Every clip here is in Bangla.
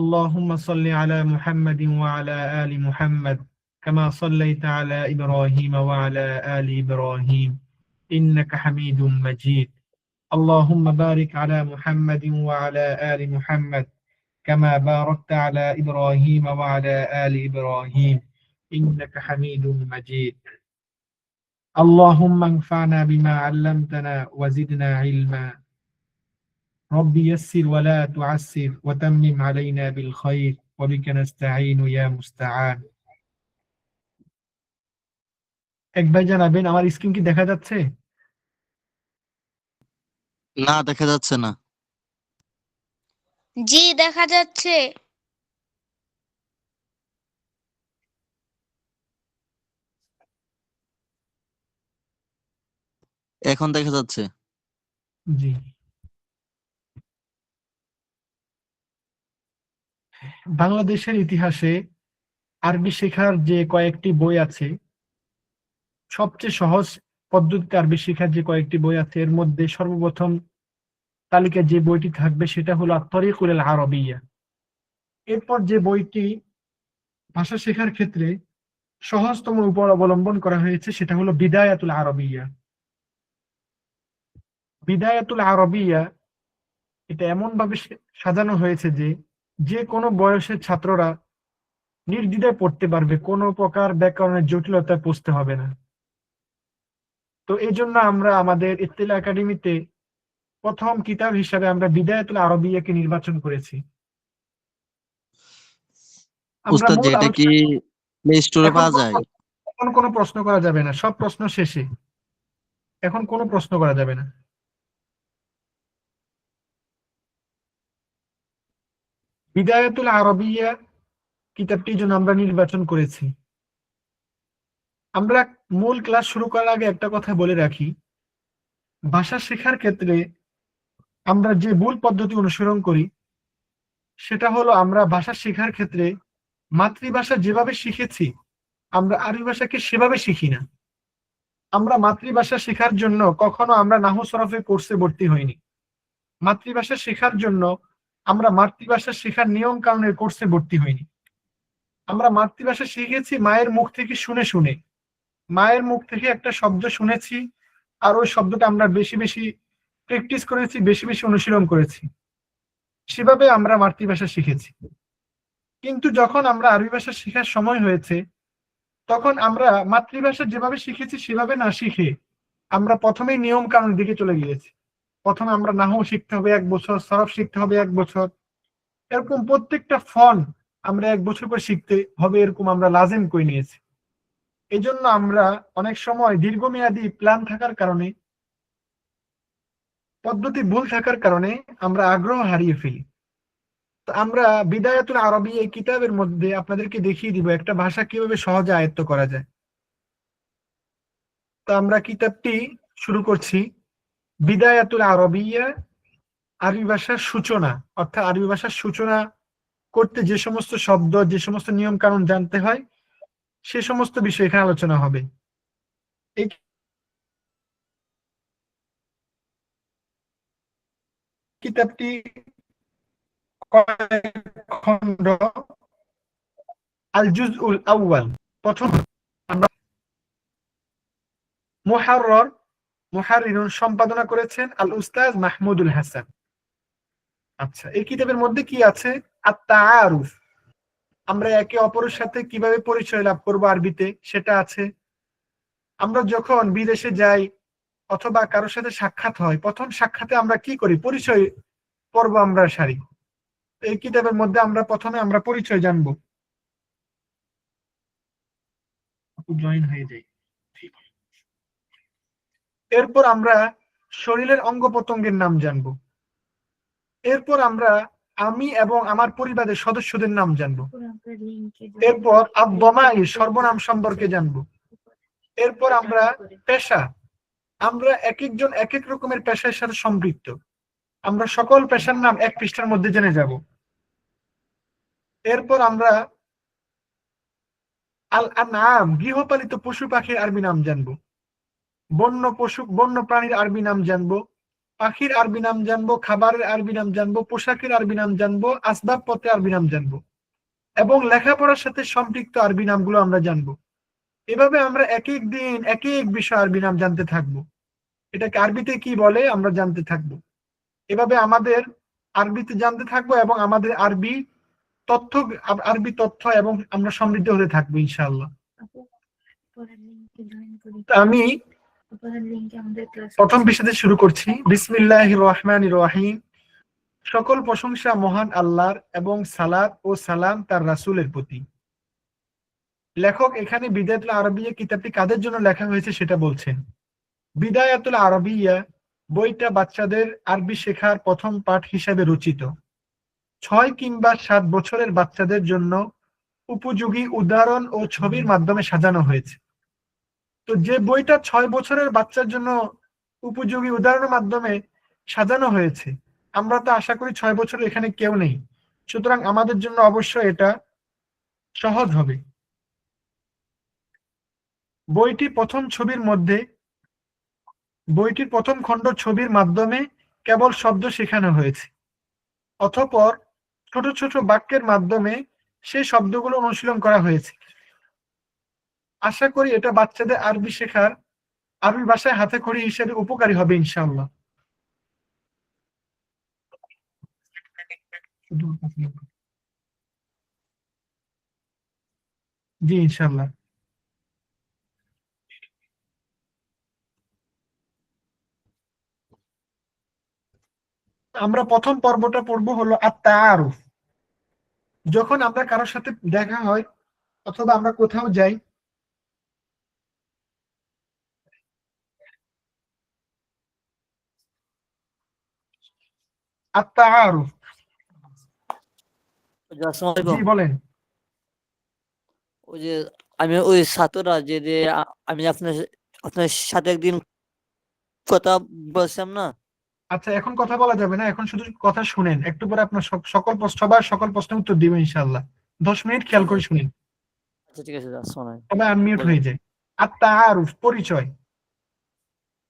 اللهم صل على محمد وعلى آل محمد كما صليت على إبراهيم وعلى آل إبراهيم إنك حميد مجيد اللهم بارك على محمد وعلى آل محمد كما باركت على إبراهيم وعلى آل إبراهيم إنك حميد مجيد اللهم انفعنا بما علمتنا وزدنا علما رب يسر ولا تعسر وتمم علينا بالخير وبك نستعين يا مستعان। এক ভাই জানাবেন আমার স্ক্রিন কি দেখা যাচ্ছে? না, দেখা যাচ্ছে না। জি দেখা যাচ্ছে। এখন দেখা যাচ্ছে। জি। বাংলাদেশের ইতিহাসে আরবি শেখার যে কয়েকটি বই আছে, সবচেয়ে সহজ পদ্ধতিতে আরবি শেখার যে কয়েকটি বই আছে এর মধ্যে সর্বপ্রথম তালিকায় যে বইটি থাকবে সেটা হলো আত-তারিকুল আরবিয়্যা। এরপর যে বইটি ভাষা শেখার ক্ষেত্রে সহজতম উপায় অবলম্বন করা হয়েছে সেটা হলো বিদায়াতুল আরবিয়্যা। বিদায়াতুল আরবিয়্যা এটা এমন ভাবে সাজানো হয়েছে যে কোনো বয়সের ছাত্ররা নির্দ্বিধায় পড়তে পারবে, কোনো প্রকার ব্যাকরণের জটিলতায় পড়তে হবে না। তো এই জন্য আমরা আমাদের ইত্তিলা একাডেমিতে প্রথম কিতাব হিসাবে আমরা বিদায়াতুল আরবিয়্যাকে নির্বাচন করেছি। উস্তাদ, যেটা কি প্লে স্টোরে পাওয়া যায়? এখন কোনো প্রশ্ন করা যাবে না, সব প্রশ্ন শেষে। এখন কোনো প্রশ্ন করা যাবে না। বিদায়াতুল আরবিয়্যা কিতাবটির জন্য আমরা নির্বাচন করেছি। আমরা মূল ক্লাস শুরু করার আগে একটা কথা বলে রাখি, ভাষা শেখার ক্ষেত্রে আমরা যে ভুল পদ্ধতি অনুসরণ করি সেটা হলো আমরা ভাষা শেখার ক্ষেত্রে মাতৃভাষা যেভাবে শিখেছি আমরা আরবি ভাষাকে সেভাবে শিখি না। আমরা মাতৃভাষা শেখার জন্য কখনো আমরা নাহু সরফে কোর্সে ভর্তি হইনি। মাতৃভাষা শেখার জন্য আমরা মাতৃভাষা শেখার নিয়ম কানুনের কোর্সে ভর্তি হইনি। আমরা মাতৃভাষা শিখেছি মায়ের মুখ থেকে শুনে শুনে। মায়ের মুখ থেকে একটা শব্দ শুনেছি আর ওই শব্দটা আমরা বেশি বেশি প্র্যাকটিস করেছি, বেশি বেশি অনুশীলন করেছি, সেভাবে আমরা মাতৃভাষা শিখেছি। কিন্তু যখন আমরা আরবি ভাষা শেখার সময় হয়েছে তখন আমরা মাতৃভাষা যেভাবে শিখেছি সেভাবে না শিখে আমরা প্রথমেই নিয়ম কানুনের দিকে চলে গিয়েছি। প্রথমে আমরা নাহু শিখতে হবে 1 বছর, সরফ শিখতে হবে 1 বছর, এরকম প্রত্যেকটা ফন্ট আমরা 1 বছর করে শিখতে হবে, এরকম আমরা লাজিম করে নিয়েছি। এই জন্য আমরা অনেক সময় দীর্ঘমেয়াদী প্ল্যান থাকার কারণে, পদ্ধতি ভুল থাকার কারণে আমরা আগ্রহ হারিয়ে ফেলি। তো আমরা বিদায়াতুল আরবি এই কিতাবের মধ্যে আপনাদেরকে দেখিয়ে দিব একটা ভাষা কিভাবে সহজে আয়ত্ত করা যায়। তো আমরা কিতাবটি শুরু করছি। বিদায়াতুল আরবিয়্যা, আরবি ভাষার সূচনা, অর্থাৎ আরবি ভাষার সূচনা করতে যে সমস্ত শব্দ, যে সমস্ত নিয়ম কানুন জানতে হয় সে সমস্ত বিষয় এখানে আলোচনা হবে। এই কিতাবটি খণ্ড, আল জুজউল আউয়াল। প্রথম আমরা মুহাররিরুন সম্পাদনা করেছেন আল উস্তাজ মাহমুদুল হাসান। আচ্ছা, এই কিতাবের মধ্যে কি আছে? আত-তাআরুফ, আমরা একে অপরের সাথে কিভাবে পরিচয় লাভ করব আরবিতে সেটা আছে। আমরা যখন বিদেশে যাই অথবা কারোর সাথে সাক্ষাৎ হয়, প্রথম সাক্ষাতে আমরা কি করি? পরিচয় পর্ব আমরা সারি। এই কিতাবের মধ্যে আমরা প্রথমে আমরা পরিচয় জানবো। জয়েন হয়ে যাই। এরপর আমরা শরীরের অঙ্গ প্রত্যঙ্গের নাম জানবো। এরপর আমরা আমি এবং আমার পরিবারের সদস্যদের নাম জানবো। এরপর আদ-দমাইর সর্বনাম সম্পর্কে জানবো। এরপর আমরা পেশা, আমরা এক একজন এক এক রকমের পেশার সাথে সম্পৃক্ত, আমরা সকল পেশার নাম এক পৃষ্ঠার মধ্যে জেনে যাব। এরপর আমরা আল-আনআম, গৃহপালিত পশু পাখির আরবি নাম জানবো। বন্য প্রাণীর আরবি নাম জানবো। পাখির আরবি নাম জানবো, খাবারের আরবি নাম জানবো, পোশাকের আরবি নাম জানবো, আসবাবপত্রের আরবি নাম জানবো এবং লেখাপড়ার সাথে সম্পৃক্ত আরবি নামগুলো আমরা জানবো। এভাবে আমরা এক এক দিন এক এক বিষয় আরবি নাম জানতে থাকবো। এটাকে আরবিতে কি বলে আমরা জানতে থাকবো। এভাবে আমাদের আরবিতে জানতে থাকবো এবং আমাদের তথ্য আরবি তথ্য এবং আমরা সমৃদ্ধ হতে থাকবো ইনশাআল্লাহ। আমি প্রথম বিষয় শুরু করছি। বিসমিল্লাহির রহমানির রহিম। সকল প্রশংসা মহান আল্লাহর এবং সালাত ও সালাম তার রাসূলের প্রতি। লেখক এখানে বিদায়াতুল আরবিয়া কিতাবটি কাদের জন্য লেখা হয়েছে সেটা বলছেন। বিদায়াতুল আরবিয়া বইটা বাচ্চাদের আরবি শেখার প্রথম পাঠ হিসেবে রচিত। 6 কিংবা 7 বছরের বাচ্চাদের জন্য উপযোগী উদাহরণ ও ছবির মাধ্যমে সাজানো হয়েছে। তো যে বইটা 6 বছরের বাচ্চার জন্য উপযোগী উদাহরণের মাধ্যমে সাজানো হয়েছে, আমরা তো আশা করি 6 বছরের এখানে কেউ নেই, সুতরাং আমাদের জন্য অবশ্যই এটা সহজ হবে। বইটির প্রথম খণ্ড ছবির মাধ্যমে কেবল শব্দ শেখানো হয়েছে, অতঃপর ছোট ছোট বাক্যের মাধ্যমে সেই শব্দগুলো অনুশীলন করা হয়েছে। আশা করি এটা বাচ্চাদের আরবি ভাষায় হাতে খড়ি হিসেবে উপকারী হবে ইনশাআল্লাহ। জি ইনশাআল্লাহ। আমরা প্রথম পর্বটা পড়বো হলো আত-তাআরুফ। যখন আমরা কারোর সাথে দেখা হয় অথবা আমরা কোথাও যাই, আত-তাআরুফ। জি বলেন। ওই যে আমি ওই ছাত্ররা যে আমি আপনার সাথে একদিন কথা বলছিলাম না। আচ্ছা, এখন কথা বলা যাবে না, এখন শুধু কথা শুনেন। একটু পরে আপনার সবার সকল প্রশ্নের উত্তর দিবেন ইনশাআল্লাহ। 10 মিনিট খেয়াল করে শুনেন। আচ্ছা ঠিক আছে, শোনাই। তবে আনমিউট হয়ে যায়। আত-তাআরুফ পরিচয়।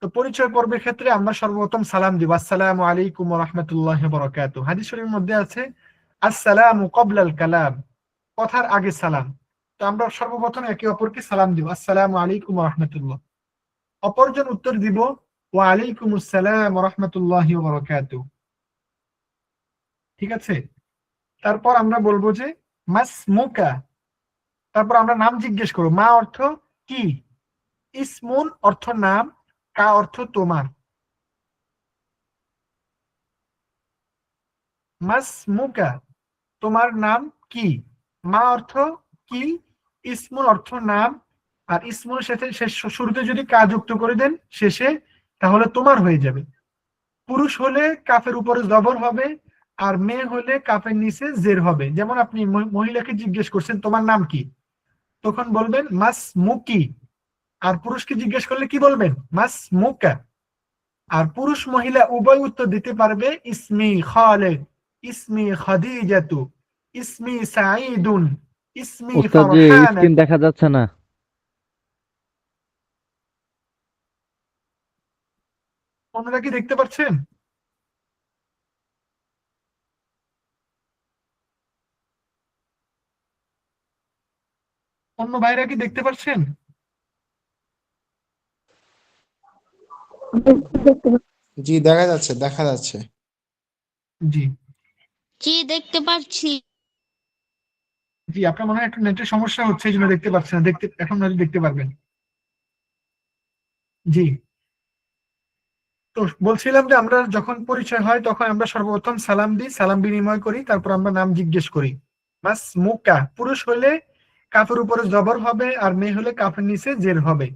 তো পরিচয় পর্বের ক্ষেত্রে আমরা সর্বপ্রথম সালাম দিব, আসসালামু আলাইকুম ওয়া রাহমাতুল্লাহি ওয়া বারাকাতুহু। হাদিস শরীফের মধ্যে আছে আসসালামু ক্বাবলাল কালাম, কথার আগে সালাম। তো আমরা সর্বপ্রথম একে অপরকে সালাম দিব, আসসালামু আলাইকুম ওয়া রাহমাতুল্লাহ। অপরজন উত্তর দিব ওয়া আলাইকুমুস সালাম ওয়া রাহমাতুল্লাহি ওয়া বারাকাতুহু। ঠিক আছে? তারপর আমরা বলবো যে মাসমুকা। তারপর আমরা নাম জিজ্ঞেস করব। মা অর্থ কি, ইসমুন অর্থ নাম, কা অর্থ তোমার। মাসমুকা তোমার নাম কি, মা অর্থ কি, ইসমুল অর্থ নাম, আর ইসমুল সাথে শুরুতে যদি কা যুক্ত করে দেন শেষে, তাহলে তোমার হয়ে যাবে। পুরুষ হলে কাফের উপরে জবর হবে, আর মেয়ে হলে কাফের নিচে জের হবে। যেমন আপনি মহিলাকে জিজ্ঞেস করছেন তোমার নাম কি, তখন বলবেন মাসমুকি। আর পুরুষকে জিজ্ঞেস করলে কি বলবেন, মাসমুকা। আর পুরুষ মহিলা উভয় উত্তর দিতে পারবে ইসমি খালিদ, ইসমি খাদিজাতু, ইসমি সাঈদুন, ইসমি উস্তাদ জি, ফারহানা। স্ক্রিন দেখা যাচ্ছে না। আপনারা কি দেখতে পাচ্ছেন? অন্য ভাইরা কি দেখতে পাচ্ছেন? জি দেখা যাচ্ছে, দেখা যাচ্ছে। জি জি দেখতে পাচ্ছি। জি, আপনার মনে হয় একটু নেটের সমস্যা হচ্ছে, এই জন্য দেখতে পাচ্ছেন না। এখন হয়তো দেখতে পারবেন। জি, তো বলছিলাম যে আমরা যখন পরিচয় হয় তখন আমরা সর্বপ্রথম সালাম দিই, সালাম বিনিময় করি, তারপর আমরা নাম জিজ্ঞেস করি। মাসমুকা, পুরুষ হলে কাফের উপরে জবর হবে, আর মেয়ে হলে কাফের নিচে জের হবে।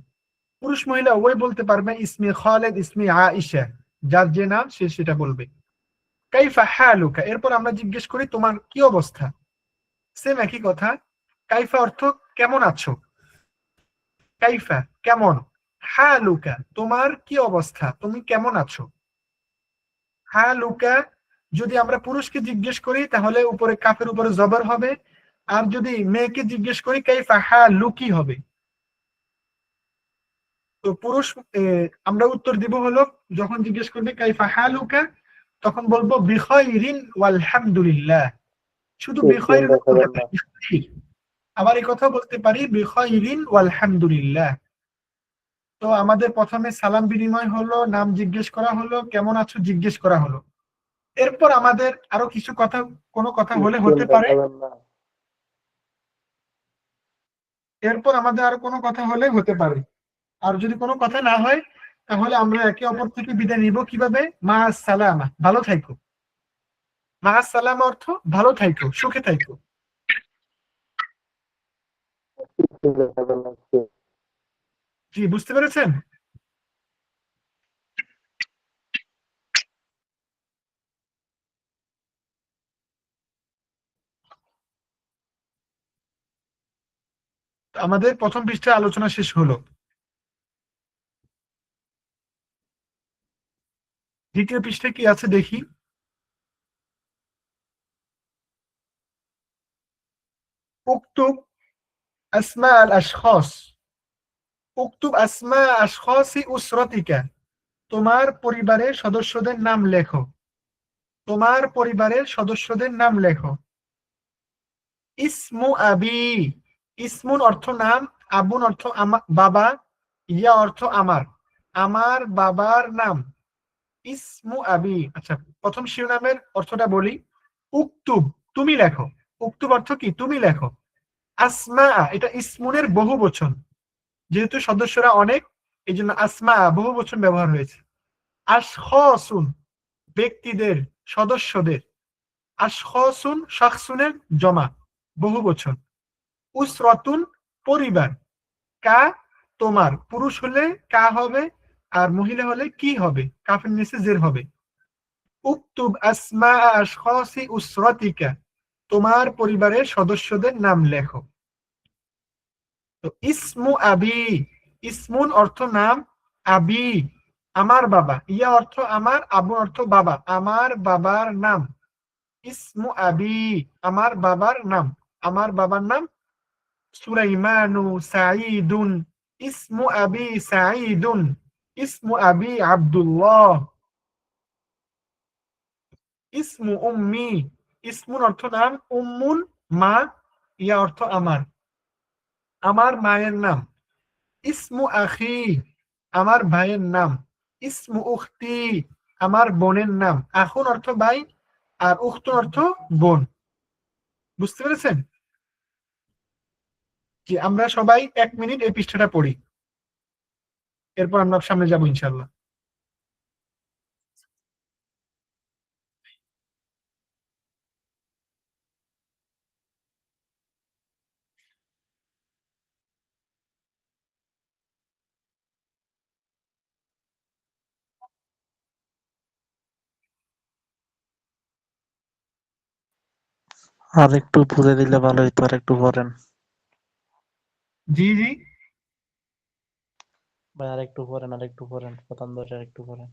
পুরুষ মহিলা উভয় বলতে পারবে ইসমি খালিদ, ইসমি আয়েশা, যার যে নাম সে সেটা বলবে। কাইফা হালুকা, এরপর আমরা জিজ্ঞেস করি তোমার কি অবস্থা। সেম একই কথা। কাইফা অর্থ কেমন আছো, কাইফা কেমন, হালুকা তোমার কি অবস্থা, তুমি কেমন আছো। হালুকা যদি আমরা পুরুষকে জিজ্ঞেস করি তাহলে উপরে কাফের উপরে জবর হবে, আর যদি মেয়েকে জিজ্ঞেস করি কাইফা হালুকি হবে। তো পুরুষ আমরা উত্তর দিব হলো, যখন জিজ্ঞেস করবে কাইফা হালুকা, তখন বলবো বিখাইরিন ওয়ালহামদুলিল্লাহ। শুধু বিখাইরিন বলতে পারি, আবার এই কথা বলতে পারি বিখাইরিন ওয়ালহামদুলিল্লাহ। তো আমাদের প্রথমে সালাম বিনিময় হলো, নাম জিজ্ঞেস করা হলো, কেমন আছো জিজ্ঞেস করা হলো। এরপর আমাদের আরো কিছু কথা, কোনো কথা হলে হতে পারে, এরপর আমাদের আরো কোনো কথা হলে হতে পারে। আর যদি কোনো কথা না হয়, তাহলে আমরা একে অপর থেকে বিদায় নিব কিভাবে? মা সালামা, ভালো থাইকো। মা সালামা অর্থ ভালো থাইকো, সুখে থাইকো। জি, বুঝতে পেরেছেন? আমাদের প্রথম পৃষ্ঠায় আলোচনা শেষ হলো। দ্বিতীয় পৃষ্ঠায় কি আছে দেখি। উক্তুব আসমা আল আশখাস, উক্তুব আসমা আশখাসি উসরাতিকা, তোমার পরিবারের সদস্যদের নাম লেখো। তোমার পরিবারের সদস্যদের নাম লেখো। ইসমু আবি, ইসমুন অর্থ নাম, আবুন অর্থ বাবা, ইয়া অর্থ আমার, আমার বাবার নাম। ইসমু আবি। আচ্ছা, প্রথম শিরোনামের অর্থটা বলি। উক্তুব, তুমি লেখো। উক্তুব অর্থ কি? তুমি লেখো। আসমা, এটা ইসমুনের বহু বচন, যেহেতু সদস্যরা অনেক, এই জন্য আসমা বহু বচন ব্যবহার হয়েছে। আশখাসুন, ব্যক্তিদের, সদস্যদের। আশখাসুন শাখসুনের জমা, বহু বচন। উসরাতুন, পরিবার। কা, তোমার, পুরুষ হলে কা হবে, আর মহিলা হলে কি হবে? কাফের নিচে জের হবে। উক্তুব আসমা আশখাসি উসরাতিকা, তোমার পরিবারের সদস্যদের নাম লেখো। তো ইসমু আবি, ইসমুন অর্থ নাম, আবি আমার বাবা, ইয়া অর্থ আমার, আবু অর্থ বাবা, আমার বাবার নাম। ইসমু আবি, আমার বাবার নাম। আমার বাবার নাম সুলাইমানু সাঈদুন। ইসমু আবি সাঈদুন। ইসমু আবি আব্দুল্লাহ। ইসমু উম্মি, ইসমুন অর্থ নাম, উম্মুন মা, ইয়া অর্থ আমার, আমার মায়ের নাম। ইসমু আখি, আমার ভাইয়ের নাম। ইসমু উখতি, আমার বোনের নাম। আখুন অর্থ ভাই, আর উখতুন অর্থ বোন। বুঝতে পেরেছেন? যে আমরা সবাই 1 মিনিট এই পৃষ্ঠাটা পড়ি, এরপর আমরা সামনে যাবো ইনশাল্লাহ। আর একটু বুঝে দিলে ভালো হইতো, আর একটু পড়েন জি জি, ভাই, আর একটু পড়েন, আর একটু পড়েন, প্রথম ধরে আর একটু পড়েন।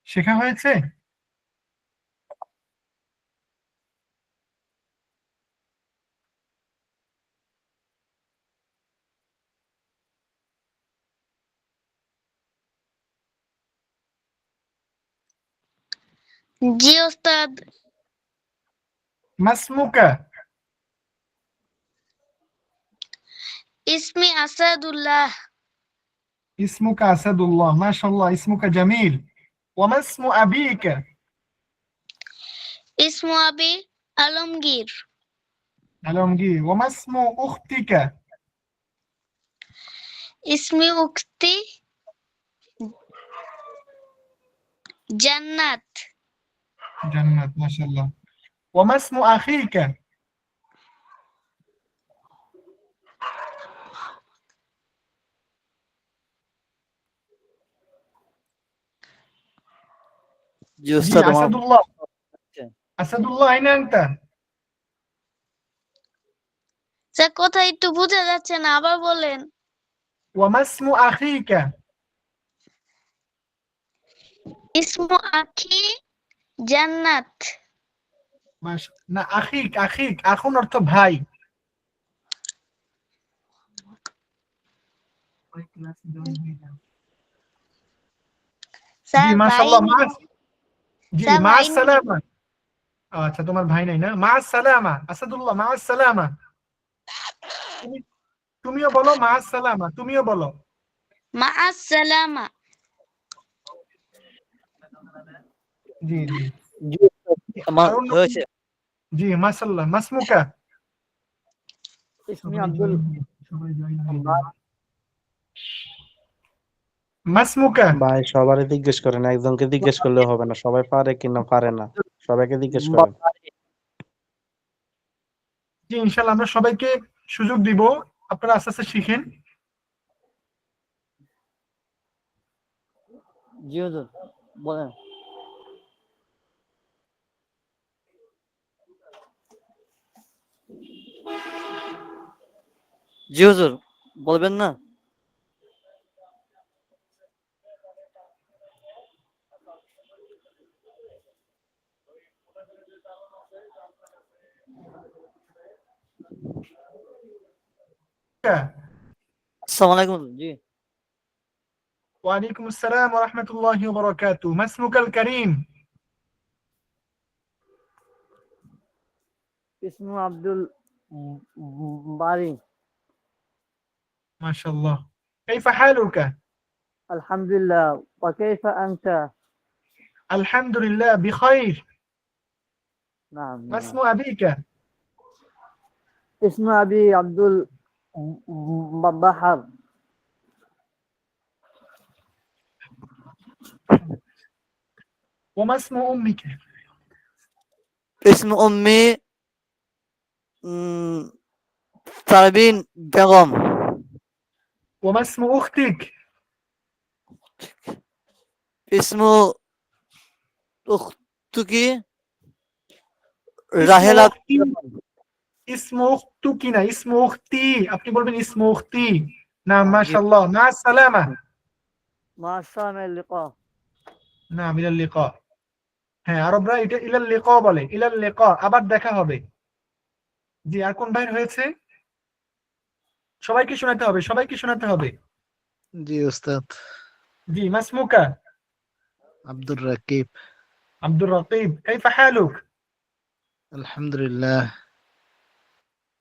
শেখা হয়েছে? জি ওস্তাদ। মাসমুকা, ইসমি আসাদুল্লাহ। ইসমুকা আসাদুল্লাহ, মাশাআল্লাহ, ইসমুকা জামিল। ওয়ামাসমু আবিকা? ইসমু আবি আলমগীর। আলমগীর। ওয়ামাসমু উখতিকা? ইসমি উক্তি জান্নাত। জান্নাত, মাশাআল্লাহ। ওয়ামাসমু আখিকা? জি জি উস্তাদ আমার আসাদুল্লাহ। আচ্ছা। আসাদুল্লাহ আইনা আনতা? স্যার কথা একটু বোঝা যাচ্ছে না, আবার বলেন। ওয়ামা ইসমু আখিকা? ইসমু আখি জান্নাত। না, আখিক আখিক, আখুন অর্থ ভাই। জি স্যার ভাই, মাশাআল্লাহ, জি স্যার মা ভাই নেই। সালামা। আচ্ছা, তোমার ভাই নাই না? মা সালামা আসাদুল্লাহ, মা সালামা। তুমি তুমিও বলো মা সালামা, তুমিও বলো। মা আসসালামা। জি জি। জি উস্তাদ আমার আর অন্য হয়েছে। জি মাশাআল্লাহ। মাসমুকা? ইসমি আব্দুল সবাই জয়েন হয়ে যান। মাসমুকা? ভাই সবারই জিজ্ঞেস করেন, একজনকে জিজ্ঞেস করলে হবে না, সবাই পারে কিনা পারে না, সবাইকে জিজ্ঞেস করেন। জি ইনশাআল্লাহ আমরা সবাইকে সুযোগ দিব, আপনারা আস্তে আস্তে শিখেন। জি হুজুর বলেন। জি হুজুর বলবেন না? আসসালামু আলাইকুম। জি ওয়ালাইকুম আসসালাম ওয়া রাহমাতুল্লাহি ওয়া বারাকাতুহু। মাসমুকাল কারীম? ইসমু আব্দুল বারি। মাশাআল্লাহ। কাইফা হালুকা? আলহামদুলিল্লাহ ওয়া কাইফা আনতা? আলহামদুলিল্লাহ বিখাইর। নাম মাসমু আবিকা? ইসমু আবি আব্দুল বাহার। ওয়া মাসমু উম্মিকা? ইসমু উম্মি পারভিন বেগম। ওয়া মাসমু উখতিক? ইসমু উখতুকি ইসমু রাহেলা উখতি? ইসমু উখতুকি না, ইসমু উখতি। আপনি বলবেন ইসমু উখতি। না, জি মাশাআল্লাহ। মা সালামা? মা সামিল লিকা। না, ইলাল লিকা। হ্যাঁ, আরবরা এটা ইলাল লিকা বলে, ইলাল লিকা, আবার দেখা হবে। জি, আর কোন ভাইয়ের হয়েছে? সবাইকে শোনাতে হবে, সবাইকে শোনাতে হবে। জি উস্তাদ। জি মাসমুকা? আব্দুর রাকিব। আব্দুর রাকিব। কাইফা হালুক? আলহামদুলিল্লাহ।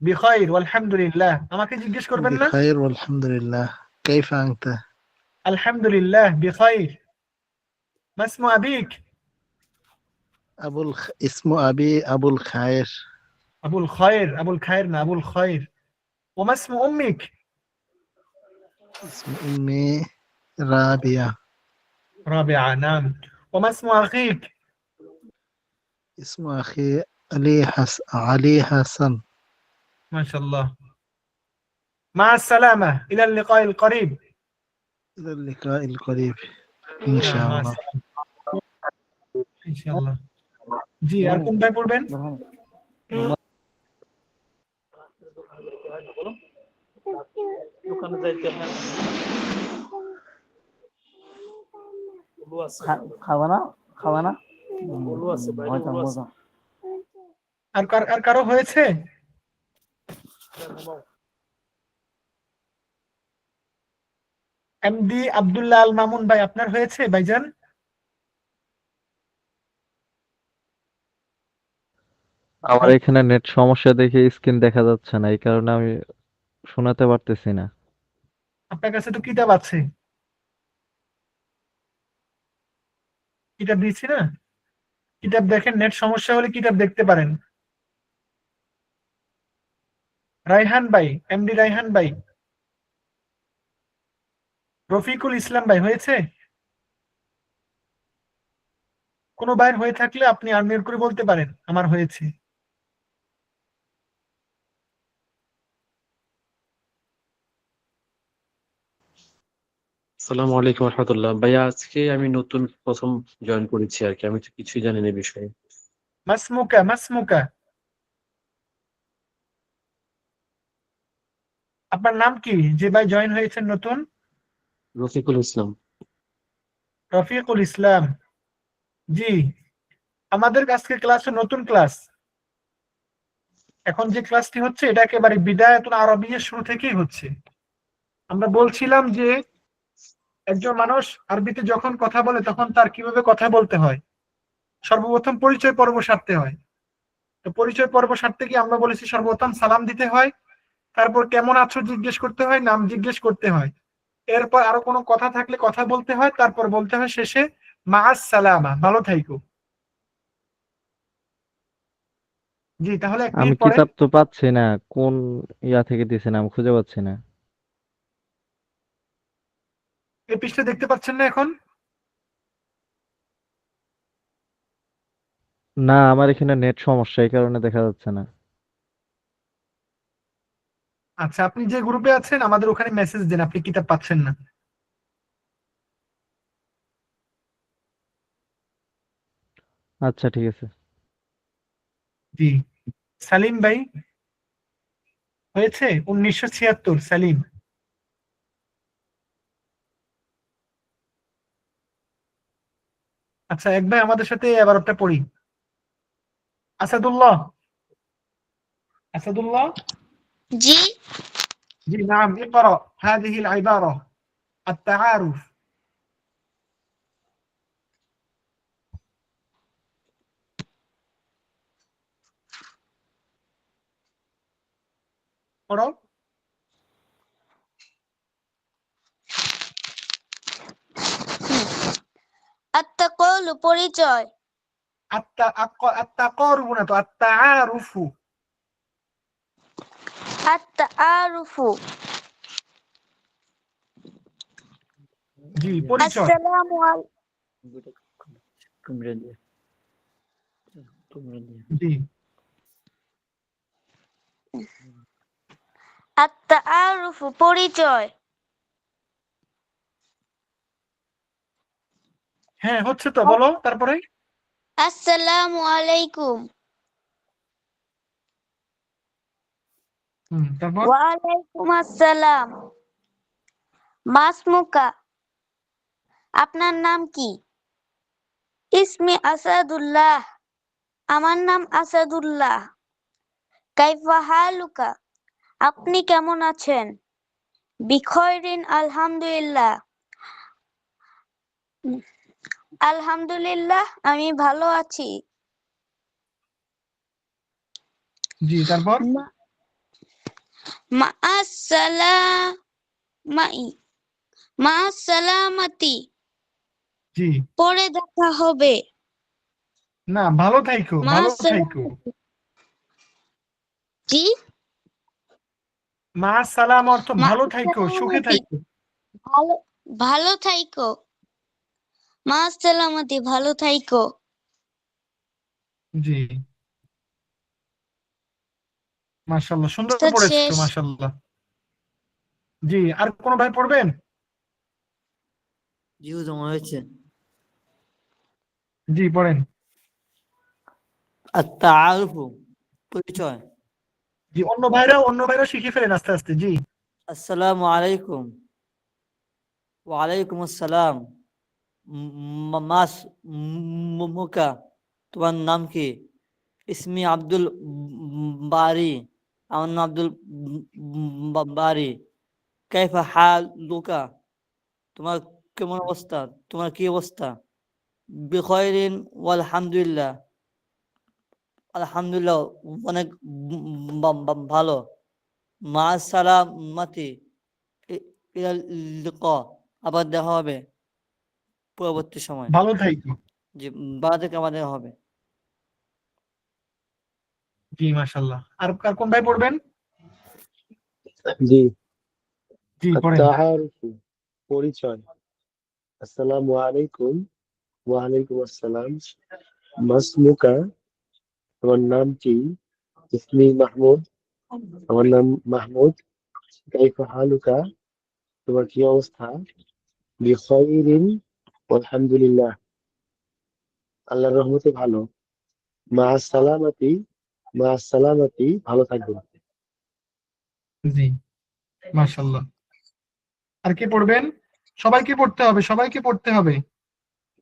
বিখাইর ওয়াল হামদুলিল্লাহ। আমাকে জিজ্ঞেস করবেন না? بخير والحمد لله. كيف أنت؟ আলহামদুলিল্লাহ বিখাইর। মাসমু আবিক? اسم أبي أبو الخير. আবুল খায়ের, আবুল খায়ের না, আবুল খায়ের। ও মাসমু উম্মিক? اسم أمي رابية. রাবিআ। নাম। ও মাসমু আখিক? اسم أخي علي حسن. মাশাআল্লাহ। মা আসসালামা ইলাল লিকাইল করিব। إلى اللقاء القريب إن নাম شاء মা الله. আসসালামা ইনশাআল্লাহ। জি, আর কোন ভাই পড়বেন? খাবা না খাবা না আর কারো হয়েছে? এমডি আব্দুল্লাহ আল মামুন ভাই, আপনার হয়েছে ভাইজান? আমার এখানে নেট সমস্যা দেখে স্ক্রিন দেখা যাচ্ছে না, এই কারণে আমি শোনাতে পারতেছি না। আপনার কাছে তো কিতাব আছে, কিতাব দিচ্ছি না? কিতাব দেখেন, নেট সমস্যা হলে কিতাব দেখতে পারেন। রায়হান ভাই, এমডি রায়হান ভাই। রফিকুল ইসলাম ভাই হয়েছে? কোনো ভাইয়ের হয়ে থাকলে আপনি আনমিউট করে বলতে পারেন আমার হয়েছে। আসসালামু আলাইকুম রহমতুল্লাহ। ভাইয়া আজকে আমি নতুন প্রথম জয়েন করেছি আর কি, আমি তো কিছুই জানি না এই বিষয়ে। মাসমুকা মাসমুকা, আপনার নাম কি? যে ভাই জয়েন হয়েছেন নতুন? রফিকুল ইসলাম। রফিকুল ইসলাম। জি, আমাদের আজকে ক্লাসে নতুন ক্লাস। এখন যে ক্লাসটি হচ্ছে এটা একেবারে বিদায়াতুল আরবিয়া শুরু থেকেই হচ্ছে। আমরা বলছিলাম যে একজন মানুষ আরবিতে যখন কথা বলে তখন তার কিভাবে কথা বলতে হয়, সর্বপ্রথম পরিচয় পর্ব সারতে হয়। তো পরিচয় পর্ব সারতে গিয়ে আমরা বলেছি সর্বপ্রথম সালাম দিতে হয়, তারপর কেমন আছো জিজ্ঞেস করতে হয়, নাম জিজ্ঞেস করতে হয়, এরপর আরো কোনো কথা থাকলে কথা বলতে হয়, তারপর বলতে হয় শেষে মাআস সালামা, ভালো থাইকো। জি, তাহলে এক আমি মিনিট পড়েন। কিতাব তো পাচ্ছি না, কোন ইয়া থেকে দিয়েছেন আমি খুঁজে পাচ্ছি না। এই পৃষ্ঠা দেখতে পাচ্ছেন না এখন? না, আমার এখানে নেট সমস্যা, এই কারণে দেখা যাচ্ছে না। আচ্ছা, আপনি যে গ্রুপে আছেন আমাদের ওখানে মেসেজ দেন আপনি কিতাব পাচ্ছেন না। আচ্ছা, ঠিক আছে। জি, সালিম ভাই হয়েছে 1976, সালিম। আচ্ছা, এক ভাই আমাদের সাথে এবারটা পড়ি। আসাদুল্লাহ, আসাদুল্লাহ। জি, জি নাম ইকরা হাদিহি আল-ইবারা التعارف। পড়ো। আত্তাকলু পরিচয়, التقارب না তো, التعارف। আত-তাআরুফু, জি, পরিচয়। আসসালামু জি, আত-তাআরুফু পরিচয়। হ্যাঁ হচ্ছে তো, বলো তারপরে। আসসালামু আলাইকুম। তারপর ওয়া আলাইকুম আসসালাম। মাসমুকা, আপনার নাম কি? ইসমি আসাদুল্লাহ, আমার নাম আসাদুল্লাহ। কাইফা হালুকা, আপনি কেমন আছেন? বিখয়রিন আলহামদুলিল্লাহ, আলহামদুলিল্লাহ আমি ভালো আছি। জি, তারপর মা'আস-সালামাতি, জি, পরে দেখা হবে। না ভালো থাইকো, ভালো থাইকো। মা'আস-সালামাতি, জি, মা সালাম অর্থ ভালো থাইকো, সুখে মা'আস-সালামাতি, থাইকো। ভালো ভালো থাইকো। মা'আস-সালামাতি, ভালো থাইকো। জি, মাশাআল্লাহ, সুন্দর উস্তাদ পড়েছো, শেষ। মাশাআল্লাহ। জি, আর কোন ভাই পড়বেন? জি হুজুর, মনে হয়েছে। জি, পড়েন। আত-তাআরুফু পরিচয়। জি, অন্য ভাইরা শিখে ফেলেন আস্তে আস্তে। জি, আসসালামু আলাইকুম। ওয়া আলাইকুম আসসালাম। মাস মুকা, তোমার নাম কি? ইসমি আব্দুল বারি, আমার নাম আব্দুল বারি। কাইফা হালুকা, তোমার কেমন অবস্থা, তোমার কি অবস্থা? বিখয়রিন ওয়ালহামদুলিল্লাহ, আলহামদুলিল্লাহ অনেক ভালো। মা সালামাতি, ইলাল লিকা, আবার দেখা হবে পরবর্তী সময়। ভালো থাইকো। যে বাড়া থেকে আবার দেখা হবে। জি, মাশাআল্লাহ। আর আর কোন ভাই পড়বেন? জি, জি, পড়েন। আত-তাআরুফু পরিচয়। আসসালামু আলাইকুম। ওয়া আলাইকুম আসসালাম। মাসমুকা, তোমার নাম কি? ইসমি মাহমুদ, আমার নাম মাহমুদ। কাইফা হালুকা, তোমার কি অবস্থা? বিখাইরিন আলহামদুলিল্লাহ, আল্লাহর রহমতে ভালো। মা সালামাতি ভালো থাকবেন। জি, মাশাআল্লাহ। আর কে পড়বেন? সবাইকে পড়তে হবে, সবাইকে পড়তে হবে।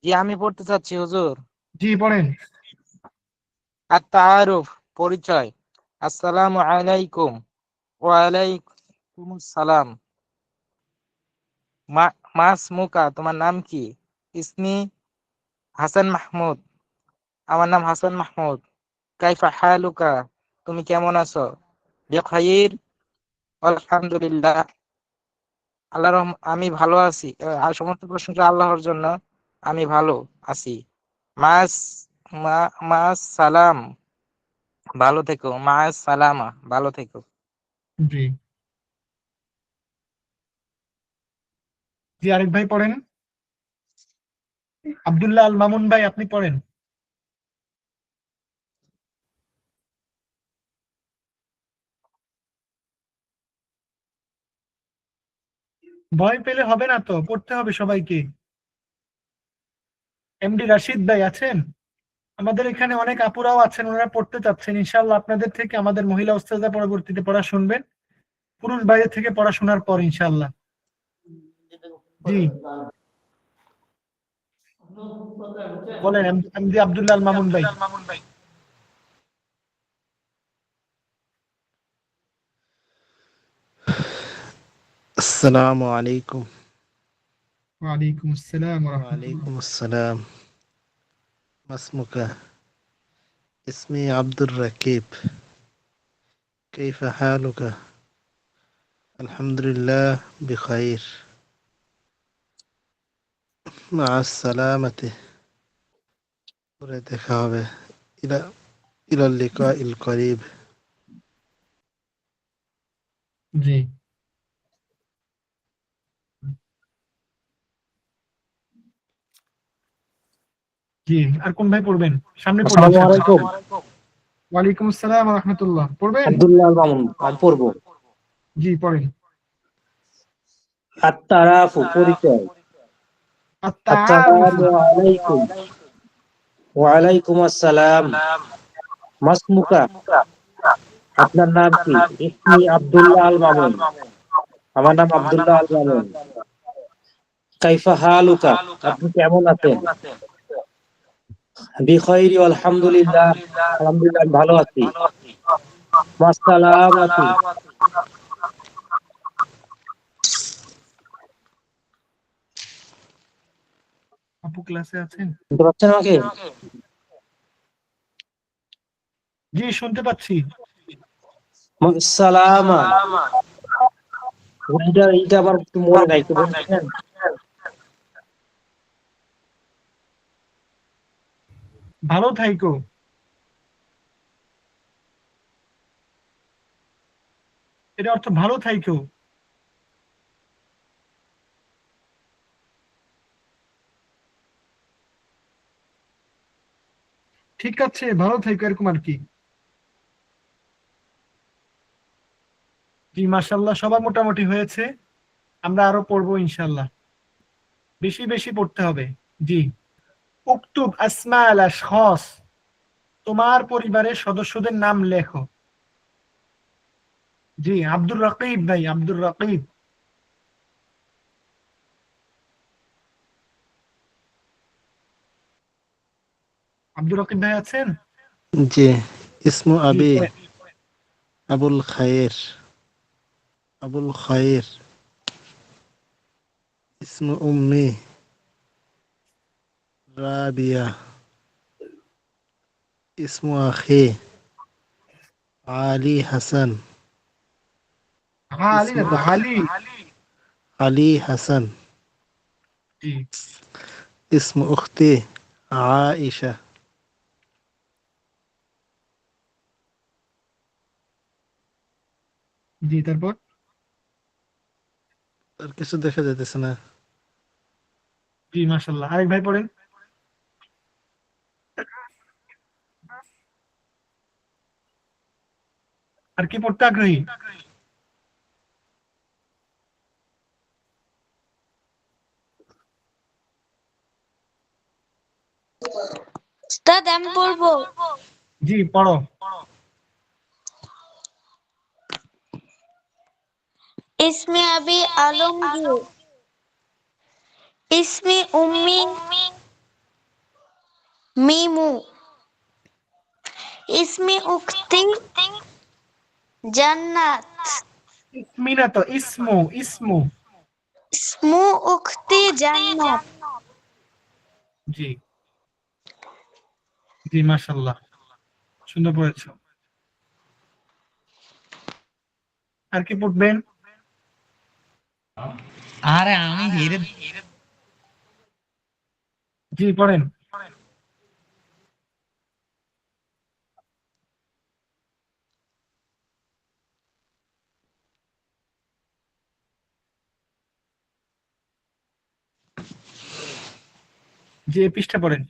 জি আমি পড়তে চাচ্ছি হুজুর। জি, পড়েন। আত-তাআরুফ পরিচয়। আসসালামু আলাইকুম। ওয়া আলাইকুমুস সালাম। মা ইসমুকা, তোমার নাম কি? ইসমি হাসান মাহমুদ, আমার নাম হাসান মাহমুদ। কাইফা হালুকা, তুমি কেমন আছো? বিখাইর আলহামদুলিল্লাহ, আমি ভালো আছি। আর সমস্ত প্রশংসা আল্লাহর জন্য, আমি ভালো আছি। মাস মাস সালাম, ভালো থেকো। মাস সালামা, ভালো থেকো। জি, জি, আরেক ভাই পড়েন। আব্দুল্লাহ আল মামুন ভাই, আপনি পড়েন। ভয় পেলে হবে না তো, পড়তে হবে সবাইকে। এমডি রাশিদ ভাই আছেন? আমাদের এখানে অনেক আপুরাও আছেন, ওনারা পড়তে চাচ্ছেন। ইনশাআল্লাহ আপনাদের থেকে আমাদের মহিলা উস্তাদা পরবর্তীতে পড়া শুনবেন, পুরুষ বাইরে থেকে পড়াশোনার পর ইনশাআল্লাহ। জি, বলেন এমডি আব্দুল্লাহ আল মামুন ভাই। আসসালামু আলাইকুম। ওয়ালাইকুম আসসালাম ওয়া রাহমাতুল্লাহ। ওয়ালাইকুম আসসালাম। মাসমুকা? ইসমি আব্দুর রাকিব। কাইফা হালুকা? আলহামদুলিল্লাহ বিখাইর। মা সালামাতি, পরে দেখা হবে। ইলা ইলাল লিকাইল করিব। জি, জি, আর কোন ভাই পড়বেন? সামনে পড়েন আসসালামু ইনশাআল্লাহ। আলাইকুম। ওয়ালাইকুম আসসালাম ওয়া রাহমাতুল্লাহ। পড়বেন? আব্দুল্লাহ আল মামুন, আমি পড়বো। জি, পড়েন। আত-তারাফু পরিচয়। আত-তাআরুফু। আসসালামু আলাইকুম। ওয়া আলাইকুম আসসালাম। মাসমুকা, আপনার নাম কি? ইসমি আব্দুল্লাহ আল মামুন, আমার নাম আব্দুল্লাহ আল মামুন। কাইফা হালুকা, আপনি কেমন আছেন? বিখাইরি আলহামদুলিল্লাহ, আলহামদুলিল্লাহ আমি ভালো আছি। মাসসালামাতু, আপু ক্লাসে আছেন? শুনতে পাচ্ছেন আমাকে? জি, শুনতে পাচ্ছি। সালামা, এইটা আমার একটু মনে নাই, একটু বলছেন? ভালো থাইকো, এটা অর্থ ভালো থাইকো। ঠিক আছে, ভালো থাইকো, এরকম আর কি। জি, মাশাআল্লাহ, সবার মোটামুটি হয়েছে। আমরা আরো পড়বো ইনশাআল্লাহ, বেশি বেশি পড়তে হবে। জি, উকতুব আসমা আল আশখাস, তোমার পরিবারের সদস্যদের নাম লেখো। জি, আব্দুর রাকিব ভাই, আব্দুর রাকিব। আব্দুর রাকিব ভাই আছেন? জি, ইসমু জি, আবি পড়েন। আবুল খায়ের। আবুল খায়ের। ইসমু উম্মি রাবিয়া। ইসমু আখি আলী হাসান। আলী না ইসমু তো, আলী। আলী হাসান। জি, ইসমু উখতি আয়েশা। জি, তারপর? আর কিছু দেখা যাইতেছে না। জি, মাশাআল্লাহ, আরেক ভাই পড়েন। আর কি পড়তে আগ্রহী? উস্তাদ আমি বলবো জি পড়ো। ইসমে আবি আলমগীর, ইসমি উম্মি মিমু, ইসমি উখতি জান্নাত, ইসমি না তো, ইসমু ইসমু। ইসমু উখতি জান্নাত। জি জি, মাশাআল্লাহ, সুন্দর পড়েছো। আর কি পড়বেন? আরে আমি হেরে জি পড়েন। জি এই পৃষ্ঠা পড়েন।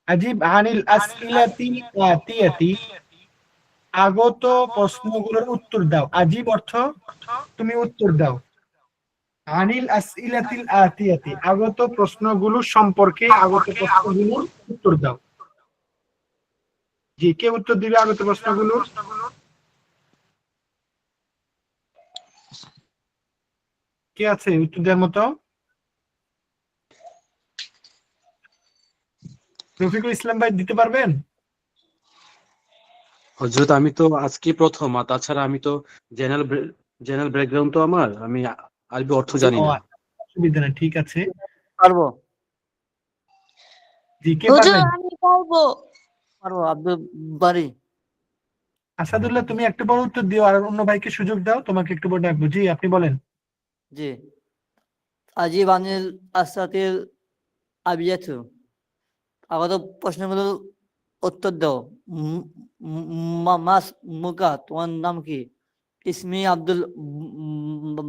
আজিব আনিল আসইলাতি আতিয়াতি, আগত প্রশ্নগুলোর উত্তর দাও। আজিব অর্থ তুমি উত্তর দাও। আনিল আসইলাতিল আতিয়াতি, আগত প্রশ্নগুলো সম্পর্কে, আগত প্রশ্নগুলোর উত্তর দাও। জি কে উত্তর দিবে আগত প্রশ্নগুলোর? কে আছে উত্তর দেওয়ার মতো? রফিকুল ইসলাম ভাই দিতে পারবেন? হযরত আমি তো আজকে প্রথম, আর তাছাড়া আমি তো জেনারেল ব্যাকগ্রাউন্ড তো আমার, আমি আরবি অর্থ জানি ও না। অসুবিধা নেই, ঠিক আছে। পারবো জি কে হুজুর পারবেন? আমি পারবো। পারবো আব্দুল বারি। আসাদুল্লাহ তুমি একটু বড় উত্তর দিও, আর অন্য ভাইকে সুযোগ দাও, তোমাকে একটু বড় ডাকবো। জি আপনি বলেন। জি আজিব আনিল আসাতিল আবিয়াতু, আগত প্রশ্নগুলোর উত্তর দাও। মাস মুকা, তোমার নাম কি? ইসমি আব্দুল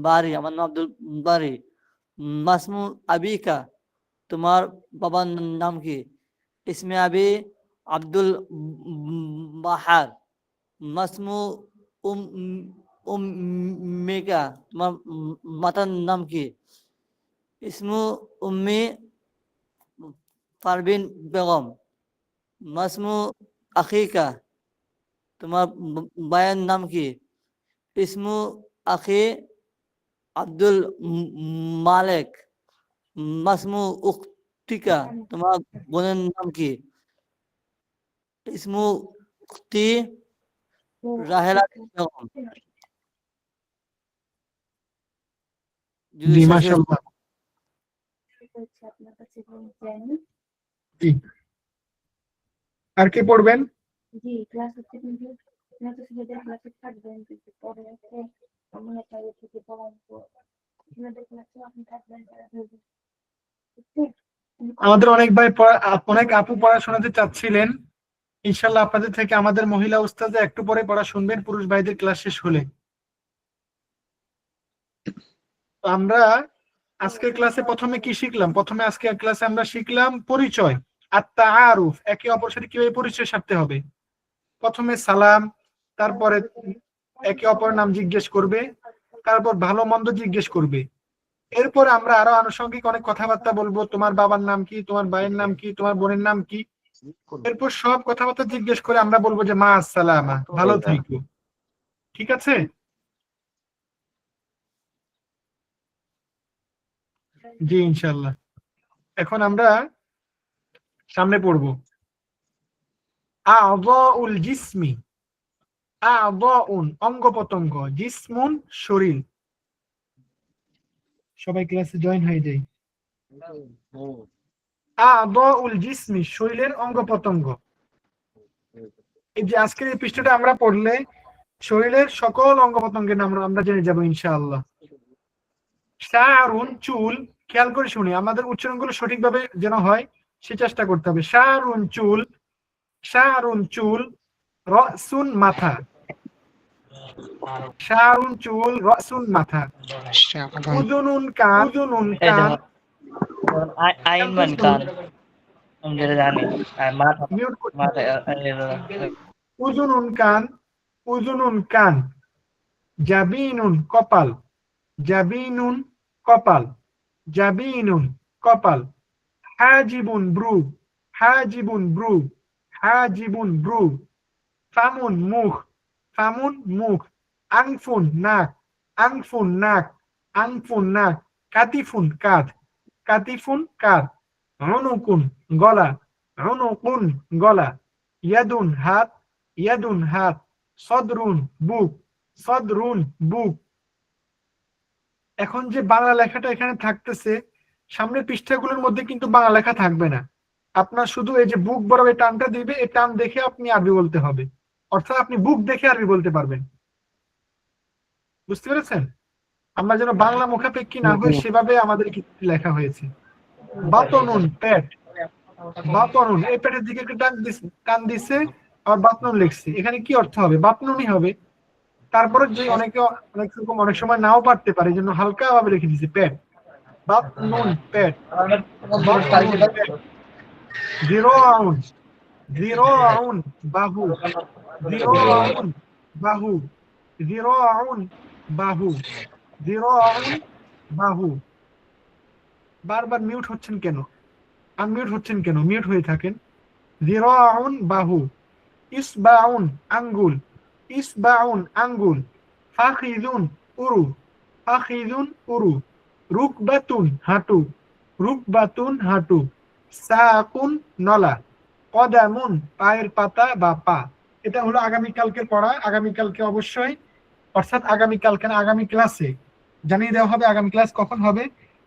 বারি, আমার নাম আব্দুল বারি। মাসমু আবিকা, তোমার বাবার নাম কি? ইসমে আবি আব্দুল বাহার। মাসমু উম উম্মিকা, তোমার মাতার নাম কি? ইসমু উম্মি পারভিন বেগম। মাসমু আখিকা, তোমার ভাইয়ের নাম কি? ইসমু আখি আব্দুল মালেক। মাসমু উখতিকা, তোমার বোনের নাম কি? ইসমু উখতি রাহেলা বেগম। যদি জি শেষ হয়ে মাশাআল্লাহ। জি আর কে পড়বেন? আমাদের অনেক ভাই অনেক আপু পড়া শোনাতে চাচ্ছিলেন। ইনশাল্লাহ আপনাদের থেকে আমাদের মহিলা উস্তাদে একটু পরে পড়া শুনবেন পুরুষ ভাইদের ক্লাস শেষ হলে। তো আমরা আজকের ক্লাসে প্রথমে কি শিখলাম? প্রথমে আজকের ক্লাসে আমরা শিখলাম পরিচয়, আত-তাআরুফ, একে অপরের সাথে কিভাবে পরিচয় সারতে হবে। প্রথমে সালাম, তারপরে একে অপরের নাম জিজ্ঞেস করবে, তারপর ভালো মন্দ জিজ্ঞেস করবে। এরপর আমরা আরো আনুষঙ্গিক অনেক কথাবার্তা বলবো, তোমার বাবার নাম কি, তোমার ভাইয়ের নাম কি, তোমার বোনের নাম কি। এরপর সব কথাবার্তা জিজ্ঞেস করে আমরা বলবো যে মা আসসালামা, ভালো থেকো। ঠিক আছে? জি ইনশাল্লাহ। এখন আমরা সামনে পড়বো আ'যাউল জিসমি। আ'যাউন অঙ্গ প্রত্যঙ্গ, জিসমুন শরীর। সবাই ক্লাসে জয়েন হয়ে যায়। আ'যাউল জিসমি শরীরের অঙ্গ প্রত্যঙ্গ। এই যে আজকের এই পৃষ্ঠাটা আমরা পড়লে শরীরের সকল অঙ্গ প্রত্যঙ্গের নাম আমরা জেনে যাবো ইনশাআল্লাহ। শাআরুন চুল, খেয়াল করে শুনি, আমাদের উচ্চারণগুলো সঠিকভাবে যেন হয় সে চেষ্টা করতে হবে। শাআরুন চুল, শাআরুন চুল, রাসুন মাথা। শাআরুন চুল, রাসুন মাথা। উযুনুন কান, উযুনুন কান, আইনমান কান, আমি যেটা জানি। আর মাথা, মিউট করতে হবে। মাথা উযুনুন কান, উযুনুন কান। জাবিনুন কপাল, জাবিনুন কপাল, জাবিনুন কপাল। হাজিবুন ব্রু, হাজিবুন ব্রু, হাজিবুন ব্রু। ফামুন মুখ, ফামুন মুখ। আংফুন নাক, আংফুন নাক, আংফুন নাক। কাতিফুন কাঁধ, কাতিফুন কাঁধ। উনুকুন গলা, উনুকুন গলা। ইয়াদুন হাত, ইয়াদুন হাত। সদরুন বুক, সদরুন বুক। এখন যে বাংলা লেখাটা এখানে থাকতেছে, সামনের পৃষ্ঠাগুলোর মধ্যে কিন্তু বাংলা লেখা থাকবে না। আপনার শুধু এই যে বুক বরাবর টানটা দিবে, এই টান দেখে আপনি আরবি বলতে হবে, অর্থাৎ আপনি বুক দেখে আরবি বলতে পারবেন। বুঝতে পেরেছেন? আমরা যেন বাংলা মুখাপেক্ষী না হই সেভাবে আমাদের লেখা হয়েছে। বাতনুন পেট, বাতনুন এই পেটের দিকে একটু টান দিছে, আর বাতনুন লিখছে, এখানে কি অর্থ হবে? বাতনুনই হবে। তারপরে যে অনেক সময় নাও পারতে পারে, এই জন্য হালকা ভাবে রেখে দিছে পেট। বাতনুন পেট, বাতনুন পেট। জিরাউন, জিরাউন বাহু, জিরাউন বাহু, জিরাউন বাহু, জিরাউন বাহু। বারবার মিউট হচ্ছেন কেন? আনমিউট হচ্ছেন কেন? মিউট হয়ে থাকেন। জিরাউন বাহু। ইসবাউন আঙ্গুল, ইসবাউন আঙ্গুল। ফাখিযুন উরু, ফাখিযুন উরু। রুকবাতুন হাঁটু, রুকবাতুন হাঁটু। সাকুন নলা। কদামুন পায়ের পাতা বা পা। এটা হলো আগামীকালকে পড়া। আগামীকালকে অবশ্যই, অর্থাৎ আগামীকালকে না, আগামী ক্লাসে জানিয়ে দেওয়া হবে আগামী ক্লাস কখন হবে।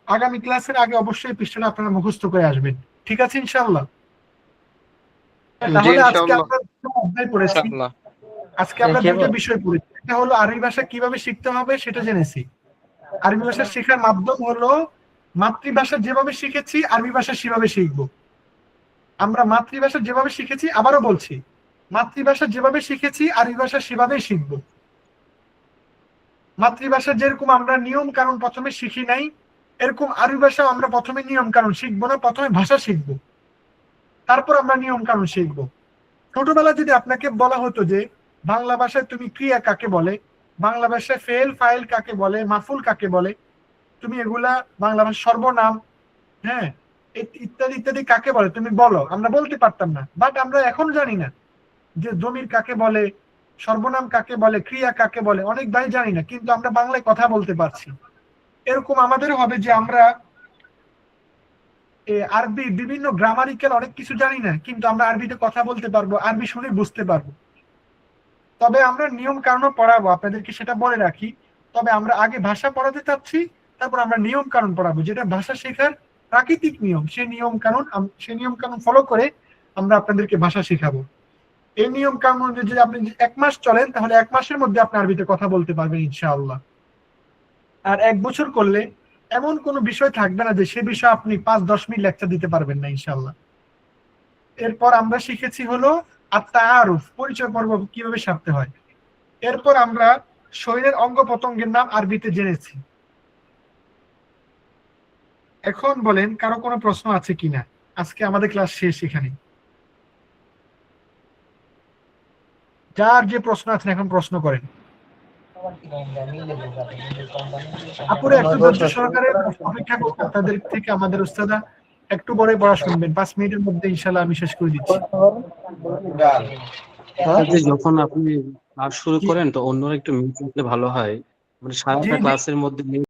আগামী ক্লাসের আগে অবশ্যই পৃষ্ঠাটা আপনারা মুখস্থ করে আসবেন, ঠিক আছে ইনশাআল্লাহ? তাহলে আজকে আমরা অধ্যায় পড়েছি, আজকে আমরা দুটো বিষয় পড়েছি। একটা হলো আরবি ভাষা কিভাবে শিখতে হবে সেটা জেনেছি। আরবি ভাষা শেখার মাধ্যম হলো মাতৃভাষা যেভাবে শিখেছি আরবি ভাষা সেভাবে শিখবো। আমরা মাতৃভাষা যেভাবে শিখেছি, আবারও বলছি, মাতৃভাষা যেভাবে শিখেছি আরবি ভাষা সেভাবেই শিখবো। মাতৃভাষা যেরকম আমরা নিয়ম কানুন প্রথমে শিখি নাই, এরকম আরবি ভাষা আমরা প্রথমে নিয়ম কানুন শিখবো না, প্রথমে ভাষা শিখবো, তারপর আমরা নিয়ম কানুন শিখবো। ছোটবেলা যদি আপনাকে বলা হতো যে বাংলা ভাষায় তুমি ক্রিয়া কাকে বলে, বাংলা ভাষায় ফেল ফাইল কাকে বলে, মাফুল কাকে বলে, তুমি এগুলা বাংলা ভাষা সর্বনাম, হ্যাঁ, ইত্যাদি ইত্যাদি কাকে বলে তুমি বলো, আমরা বলতে পারতাম না। বাট আমরা এখন জানি না যে জমির কাকে বলে, সর্বনাম কাকে বলে, ক্রিয়া কাকে বলে, অনেক ভাই জানি না, কিন্তু আমরা বাংলায় কথা বলতে পারছি। এরকম আমাদের হবে যে আমরা আরবি বিভিন্ন গ্রামারিক্যাল অনেক কিছু জানি না, কিন্তু আমরা আরবিতে কথা বলতে পারবো, আরবি শুনে বুঝতে পারবো। তবে আমরা নিয়ম কানুন পড়াবো, আপনাদেরকে সেটা বলে রাখি। তবে আমরা আগে ভাষা পড়াতে চাচ্ছি, তারপর আমরা নিয়ম কানুন পড়াবো, যেটা ভাষা শেখার প্রাকৃতিক নিয়ম, সেই নিয়ম কানুন ফলো করে আমরা আপনাদেরকে ভাষা শেখাবো। এই নিয়ম কানুন যদি আপনি 1 মাস চলেন, তাহলে 1 মাসের মধ্যে আপনি আরবিতে কথা বলতে পারবেন ইনশাআল্লাহ। আর 1 বছর করলে এমন কোনো বিষয় থাকবে না যে সে বিষয়ে আপনি 5-10 মিনিট লেকচার দিতে পারবেন না ইনশাআল্লাহ। এরপর আমরা শিখেছি হলো আত-তাআরুফ, পরিচয় পর্ব কিভাবে সারতে হয়। এরপর আমরা শরীরের অঙ্গ প্রত্যঙ্গের নাম আরবিতে জেনেছি। এখন বলেন কারো কোনো প্রশ্ন আছে কিনা? আজকে আমাদের ক্লাস শেষ এখানে। যার যে প্রশ্ন আছে এখন প্রশ্ন করেন। আপুরে একটু ধৈর্য সহকারে অপেক্ষা করুন, আপনাদের থেকে আমাদের উস্তাদা একটু পরে পড়া শুনবেন। 5 মিনিটের মধ্যে ইনশাআল্লাহ আমি শেষ করে দিচ্ছি। যখন আপনি ক্লাস শুরু করেন তো অন্যরা একটু মিউট করলে ভালো হয়, মানে সারাটা ক্লাসের মধ্যে